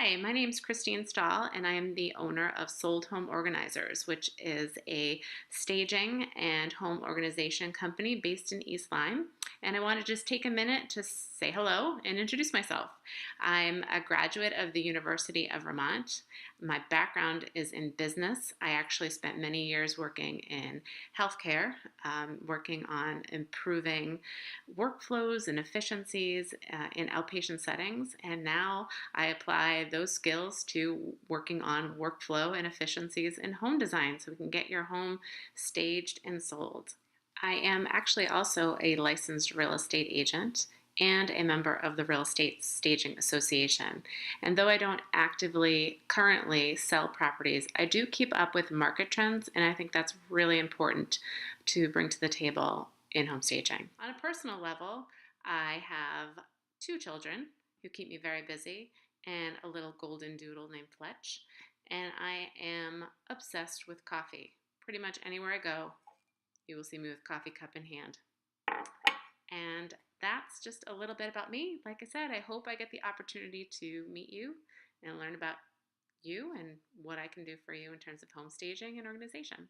Hi, my name is Christine Stahl, and I am the owner of Sold Home Organizers, which is a staging and home organization company based in East Lyme. And I want to just take a minute to say hello and introduce myself. I'm a graduate of the University of Vermont. My background is in business. I actually spent many years working in healthcare, working on improving workflows and efficiencies in outpatient settings. And now I apply those skills to working on workflow and efficiencies in home design so we can get your home staged and sold. I am actually also a licensed real estate agent and a member of the Real Estate Staging Association. And though I don't actively currently sell properties, I do keep up with market trends, and I think that's really important to bring to the table in home staging. On a personal level, I have two children who keep me very busy and a little golden doodle named Fletch. And I am obsessed with coffee. Pretty much anywhere I go, you will see me with coffee cup in hand. And that's just a little bit about me. Like I said, I hope I get the opportunity to meet you and learn about you and what I can do for you in terms of home staging and organization.